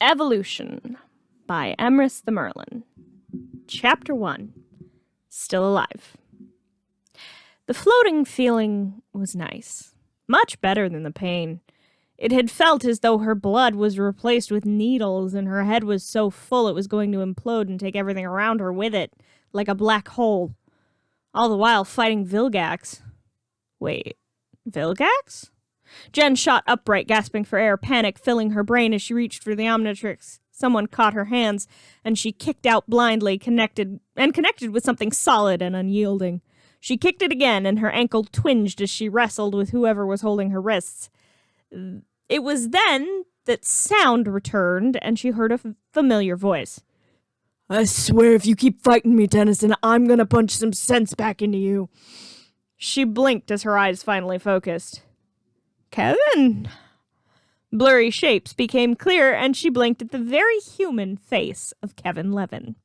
Evolution by Emrys the Merlin. Chapter 1. Still Alive. The floating feeling was nice. Much better than the pain. It had felt as though her blood was replaced with needles and her head was so full it was going to implode and take everything around her with it, like a black hole. All the while fighting Vilgax. Wait, Vilgax? Jen shot upright, gasping for air, panic filling her brain as she reached for the Omnitrix. Someone caught her hands, and she kicked out blindly, connected with something solid and unyielding. She kicked it again, and her ankle twinged as she wrestled with whoever was holding her wrists. It was then that sound returned, and she heard a familiar voice. I swear if you keep fighting me, Tennyson, I'm gonna punch some sense back into you. She blinked as her eyes finally focused. Kevin? Blurry shapes became clear, and she blinked at the very human face of Kevin Levin.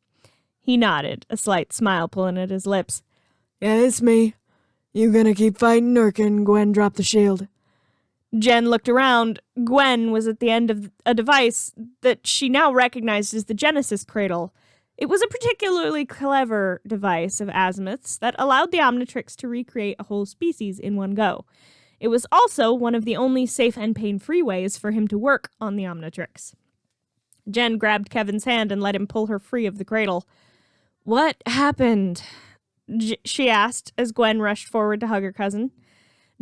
He nodded, a slight smile pulling at his lips. Yeah, it's me. You gonna keep fighting, or can Gwen drop the shield? Jen looked around. Gwen was at the end of a device that she now recognized as the Genesis Cradle. It was a particularly clever device of Azimuth's that allowed the Omnitrix to recreate a whole species in one go. It was also one of the only safe and pain-free ways for him to work on the Omnitrix. Jen grabbed Kevin's hand and let him pull her free of the cradle. What happened? She asked as Gwen rushed forward to hug her cousin.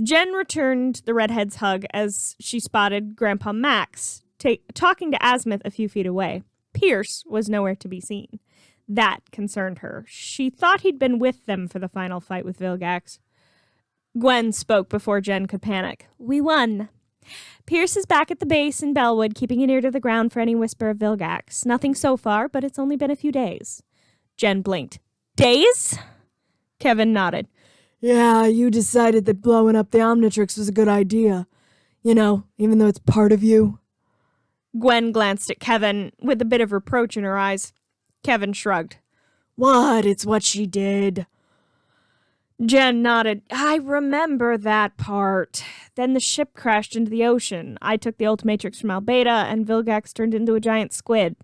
Jen returned the redhead's hug as she spotted Grandpa Max talking to Azimuth a few feet away. Pierce was nowhere to be seen. That concerned her. She thought he'd been with them for the final fight with Vilgax. Gwen spoke before Jen could panic. We won. Pierce is back at the base in Bellwood, keeping an ear to the ground for any whisper of Vilgax. Nothing so far, but it's only been a few days. Jen blinked. Days? Kevin nodded. Yeah, you decided that blowing up the Omnitrix was a good idea. You know, even though it's part of you. Gwen glanced at Kevin with a bit of reproach in her eyes. Kevin shrugged. What? It's what she did. Jen nodded. I remember that part. Then the ship crashed into the ocean. I took the Ultimatrix from Albeta, and Vilgax turned into a giant squid.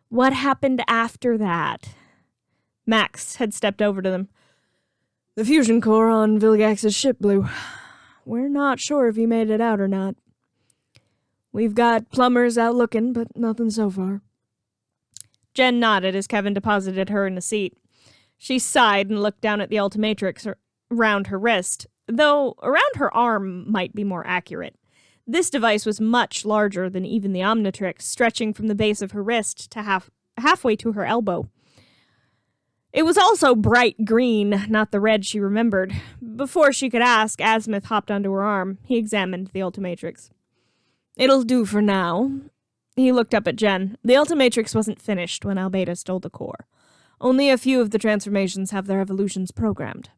What happened after that? Max had stepped over to them. The fusion core on Vilgax's ship blew. We're not sure if he made it out or not. We've got plumbers out looking, but nothing so far. Jen nodded as Kevin deposited her in a seat. She sighed and looked down at the Ultimatrix around her wrist, though around her arm might be more accurate. This device was much larger than even the Omnitrix, stretching from the base of her wrist to halfway to her elbow. It was also bright green, not the red she remembered. Before she could ask, Azimuth hopped onto her arm. He examined the Ultimatrix. It'll do for now. He looked up at Jen. The Ultimatrix wasn't finished when Albeta stole the core. Only a few of the transformations have their evolutions programmed.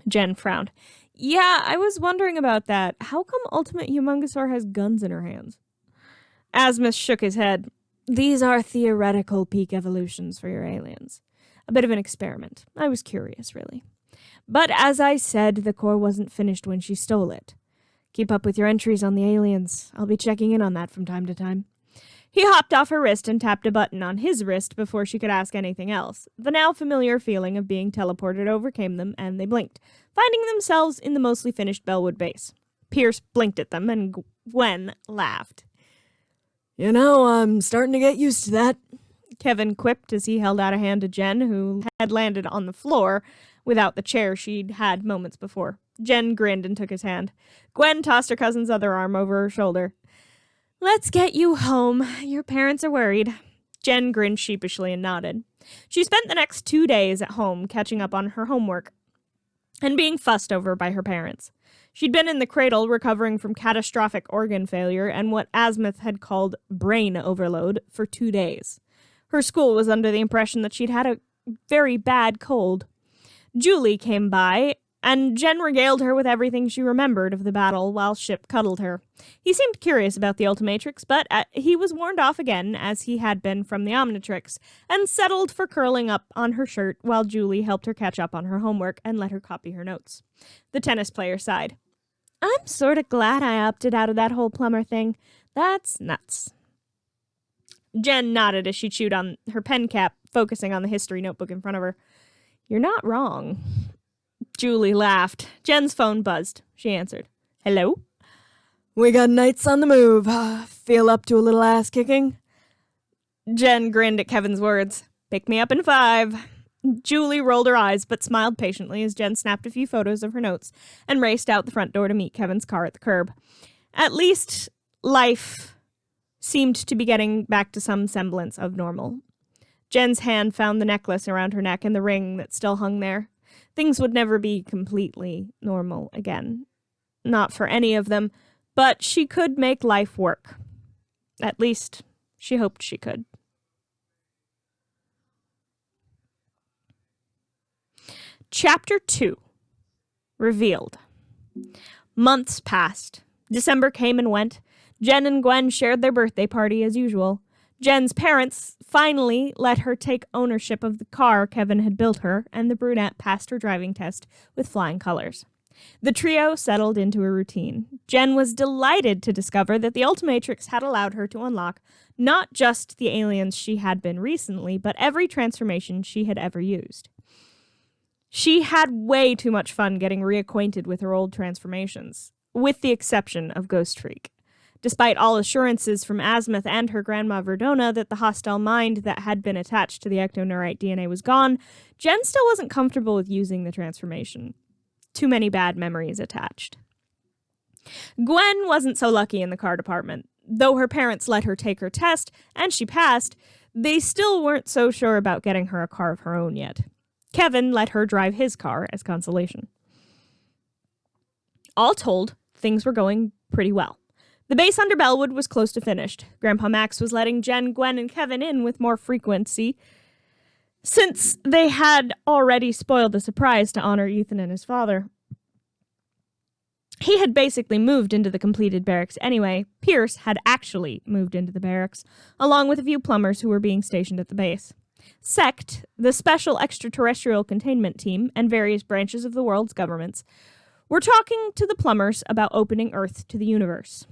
Jen frowned. Yeah, I was wondering about that. How come Ultimate Humongosaur has guns in her hands? Azimuth shook his head. These are theoretical peak evolutions for your aliens. A bit of an experiment. I was curious, really. But as I said, the core wasn't finished when she stole it. Keep up with your entries on the aliens. I'll be checking in on that from time to time. He hopped off her wrist and tapped a button on his wrist before she could ask anything else. The now familiar feeling of being teleported overcame them, and they blinked, finding themselves in the mostly finished Bellwood base. Pierce blinked at them, and Gwen laughed. You know, I'm starting to get used to that, Kevin quipped as he held out a hand to Jen, who had landed on the floor without the chair she'd had moments before. Jen grinned and took his hand. Gwen tossed her cousin's other arm over her shoulder. Let's get you home. Your parents are worried. Jen grinned sheepishly and nodded. She spent the next 2 days at home catching up on her homework and being fussed over by her parents. She'd been in the cradle recovering from catastrophic organ failure and what Azimuth had called brain overload for 2 days. Her school was under the impression that she'd had a very bad cold. Julie came by, and Jen regaled her with everything she remembered of the battle while Ship cuddled her. He seemed curious about the Ultimatrix, but he was warned off again, as he had been from the Omnitrix, and settled for curling up on her shirt while Julie helped her catch up on her homework and let her copy her notes. The tennis player sighed. I'm sort of glad I opted out of that whole plumber thing. That's nuts. Jen nodded as she chewed on her pen cap, focusing on the history notebook in front of her. You're not wrong. Julie laughed. Jen's phone buzzed. She answered. Hello? We got knights on the move. Feel up to a little ass kicking? Jen grinned at Kevin's words. Pick me up in 5. Julie rolled her eyes but smiled patiently as Jen snapped a few photos of her notes and raced out the front door to meet Kevin's car at the curb. At least life seemed to be getting back to some semblance of normal. Jen's hand found the necklace around her neck and the ring that still hung there. Things would never be completely normal again. Not for any of them, but she could make life work. At least, she hoped she could. Chapter 2. Revealed. Months passed. December came and went. Jen and Gwen shared their birthday party as usual. Jen's parents finally let her take ownership of the car Kevin had built her, and the brunette passed her driving test with flying colors. The trio settled into a routine. Jen was delighted to discover that the Ultimatrix had allowed her to unlock not just the aliens she had been recently, but every transformation she had ever used. She had way too much fun getting reacquainted with her old transformations, with the exception of Ghost Freak. Despite all assurances from Azimuth and her grandma Verdona that the hostile mind that had been attached to the ectoneurite DNA was gone, Jen still wasn't comfortable with using the transformation. Too many bad memories attached. Gwen wasn't so lucky in the car department. Though her parents let her take her test, and she passed, they still weren't so sure about getting her a car of her own yet. Kevin let her drive his car as consolation. All told, things were going pretty well. The base under Bellwood was close to finished. Grandpa Max was letting Jen, Gwen, and Kevin in with more frequency, since they had already spoiled the surprise to honor Ethan and his father. He had basically moved into the completed barracks anyway. Pierce had actually moved into the barracks, along with a few plumbers who were being stationed at the base. SECT, the Special Extraterrestrial Containment Team, and various branches of the world's governments were talking to the plumbers about opening Earth to the universe.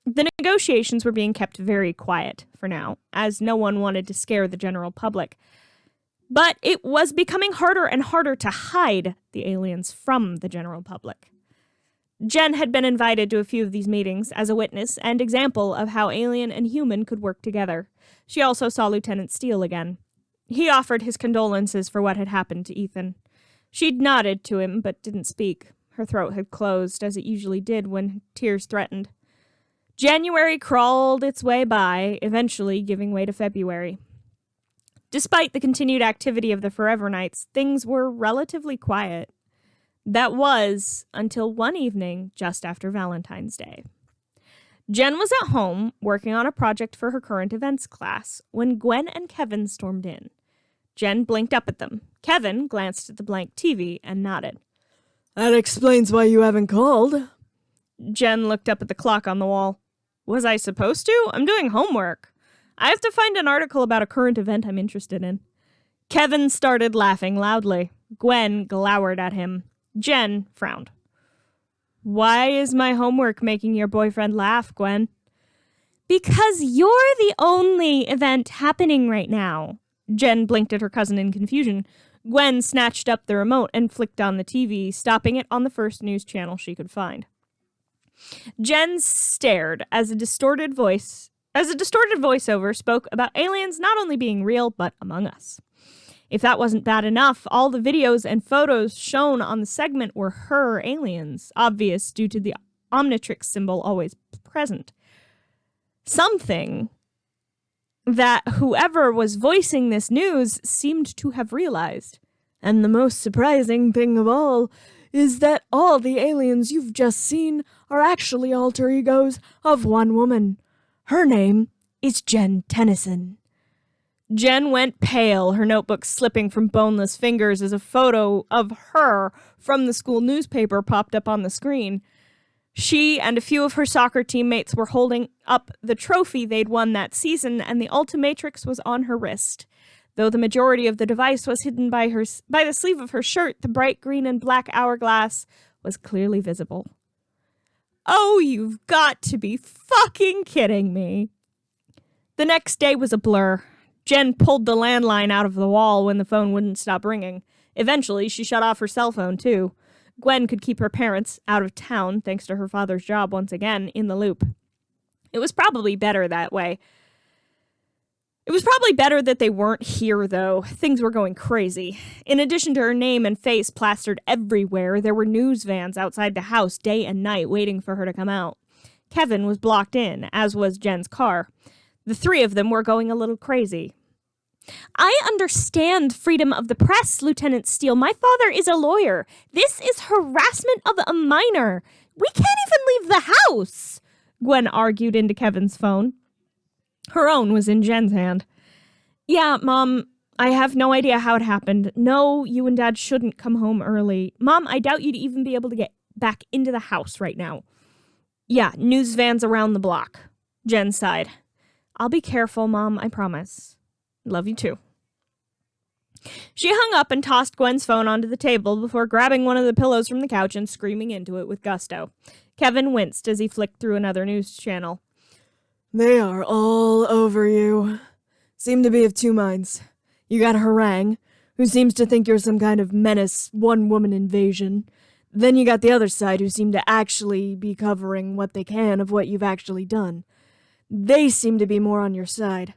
The negotiations were being kept very quiet for now, as no one wanted to scare the general public. But it was becoming harder and harder to hide the aliens from the general public. Jen had been invited to a few of these meetings as a witness and example of how alien and human could work together. She also saw Lieutenant Steele again. He offered his condolences for what had happened to Ethan. She'd nodded to him, but didn't speak. Her throat had closed, as it usually did when tears threatened. January crawled its way by, eventually giving way to February. Despite the continued activity of the Forever Knights, things were relatively quiet. That was until one evening just after Valentine's Day. Jen was at home working on a project for her current events class when Gwen and Kevin stormed in. Jen blinked up at them. Kevin glanced at the blank TV and nodded. That explains why you haven't called. Jen looked up at the clock on the wall. Was I supposed to? I'm doing homework. I have to find an article about a current event I'm interested in. Kevin started laughing loudly. Gwen glowered at him. Jen frowned. Why is my homework making your boyfriend laugh, Gwen? Because you're the only event happening right now. Jen blinked at her cousin in confusion. Gwen snatched up the remote and flicked on the TV, stopping it on the first news channel she could find. Jen stared as a distorted voiceover spoke about aliens not only being real, but among us. If that wasn't bad enough, all the videos and photos shown on the segment were her aliens, obvious due to the Omnitrix symbol always present. Something that whoever was voicing this news seemed to have realized. And the most surprising thing of all is that all the aliens you've just seen are actually alter egos of one woman. Her name is Jen Tennyson. Jen went pale, her notebook slipping from boneless fingers as a photo of her from the school newspaper popped up on the screen. She and a few of her soccer teammates were holding up the trophy they'd won that season, and the Ultimatrix was on her wrist. Though the majority of the device was hidden by the sleeve of her shirt, the bright green and black hourglass was clearly visible. Oh, you've got to be fucking kidding me. The next day was a blur. Jen pulled the landline out of the wall when the phone wouldn't stop ringing. Eventually, she shut off her cell phone, too. Gwen could keep her parents out of town, thanks to her father's job once again, in the loop. It was probably better that way. It was probably better that they weren't here, though. Things were going crazy. In addition to her name and face plastered everywhere, there were news vans outside the house day and night waiting for her to come out. Kevin was blocked in, as was Jen's car. The three of them were going a little crazy. I understand freedom of the press, Lieutenant Steele. My father is a lawyer. This is harassment of a minor. We can't even leave the house, Gwen argued into Kevin's phone. Her own was in Jen's hand. Yeah, Mom, I have no idea how it happened. No, you and Dad shouldn't come home early. Mom, I doubt you'd even be able to get back into the house right now. Yeah, news vans around the block. Jen sighed. I'll be careful, Mom, I promise. Love you too. She hung up and tossed Gwen's phone onto the table before grabbing one of the pillows from the couch and screaming into it with gusto. Kevin winced as he flicked through another news channel. They are all over you. Seem to be of two minds. You got Harang, who seems to think you're some kind of menace, one-woman invasion. Then you got the other side, who seem to actually be covering what they can of what you've actually done. They seem to be more on your side.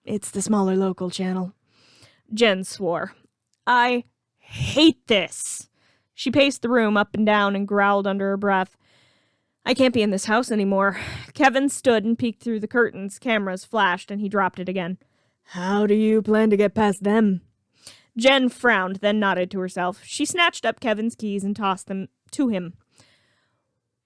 It's the smaller local channel. Jen swore. I hate this. She paced the room up and down and growled under her breath. I can't be in this house anymore. Kevin stood and peeked through the curtains. Cameras flashed and he dropped it again. How do you plan to get past them? Jen frowned, then nodded to herself. She snatched up Kevin's keys and tossed them to him.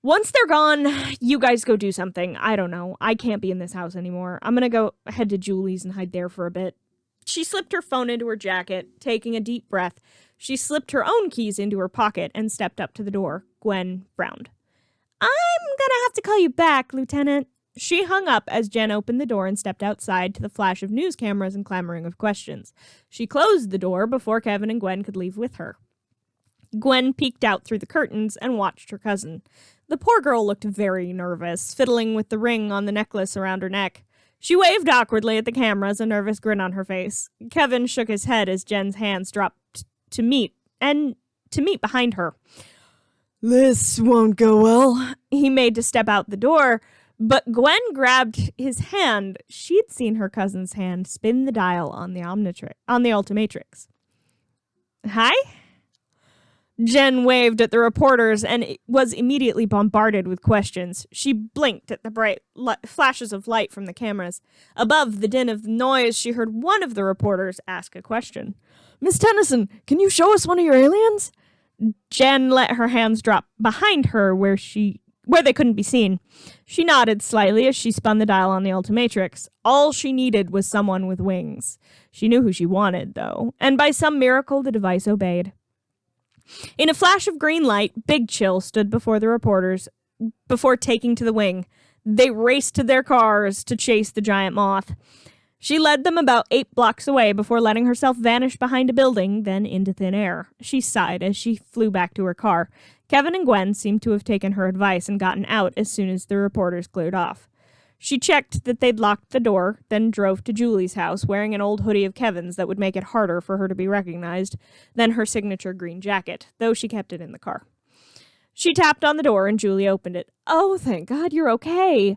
Once they're gone, you guys go do something. I don't know. I can't be in this house anymore. I'm gonna go head to Julie's and hide there for a bit. She slipped her phone into her jacket. Taking a deep breath, she slipped her own keys into her pocket and stepped up to the door. Gwen frowned. I'm gonna have to call you back, Lieutenant. She hung up as Jen opened the door and stepped outside to the flash of news cameras and clamoring of questions. She closed the door before Kevin and Gwen could leave with her. Gwen peeked out through the curtains and watched her cousin. The poor girl looked very nervous, fiddling with the ring on the necklace around her neck. She waved awkwardly at the cameras, a nervous grin on her face. Kevin shook his head as Jen's hands dropped to meet behind her. This won't go well. He made to step out the door, but Gwen grabbed his hand. She'd seen her cousin's hand spin the dial on the Ultimatrix. Hi? Jen waved at the reporters and was immediately bombarded with questions. She blinked at the bright flashes of light from the cameras. Above the din of noise, she heard one of the reporters ask a question. Miss Tennyson, can you show us one of your aliens? Jen let her hands drop behind her where they couldn't be seen. She nodded slightly as she spun the dial on the Ultimatrix. All she needed was someone with wings. She knew who she wanted, though, and by some miracle the device obeyed. In a flash of green light, Big Chill stood before the reporters before taking to the wing. They raced to their cars to chase the giant moth. She led them about 8 blocks away before letting herself vanish behind a building, then into thin air. She sighed as she flew back to her car. Kevin and Gwen seemed to have taken her advice and gotten out as soon as the reporters cleared off. She checked that they'd locked the door, then drove to Julie's house, wearing an old hoodie of Kevin's that would make it harder for her to be recognized than her signature green jacket, though she kept it in the car. She tapped on the door and Julie opened it. Oh, thank God you're okay.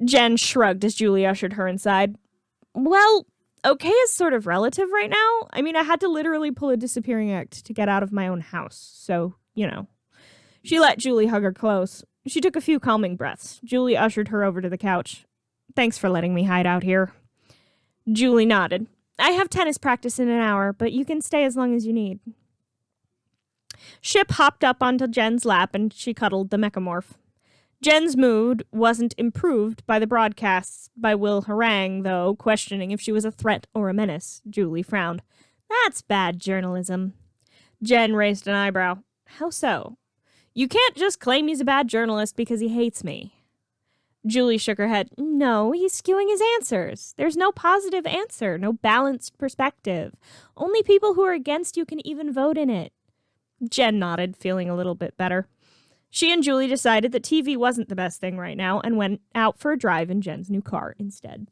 Jen shrugged as Julie ushered her inside. Well, okay is sort of relative right now. I mean, I had to literally pull a disappearing act to get out of my own house, so, you know. She let Julie hug her close. She took a few calming breaths. Julie ushered her over to the couch. Thanks for letting me hide out here. Julie nodded. I have tennis practice in an hour, but you can stay as long as you need. Ship hopped up onto Jen's lap and she cuddled the mechamorph. Jen's mood wasn't improved by the broadcasts by Will Harang, though, questioning if she was a threat or a menace. Julie frowned. That's bad journalism. Jen raised an eyebrow. How so? You can't just claim he's a bad journalist because he hates me. Julie shook her head. No, he's skewing his answers. There's no positive answer, no balanced perspective. Only people who are against you can even vote in it. Jen nodded, feeling a little bit better. She and Julie decided that TV wasn't the best thing right now and went out for a drive in Jen's new car instead.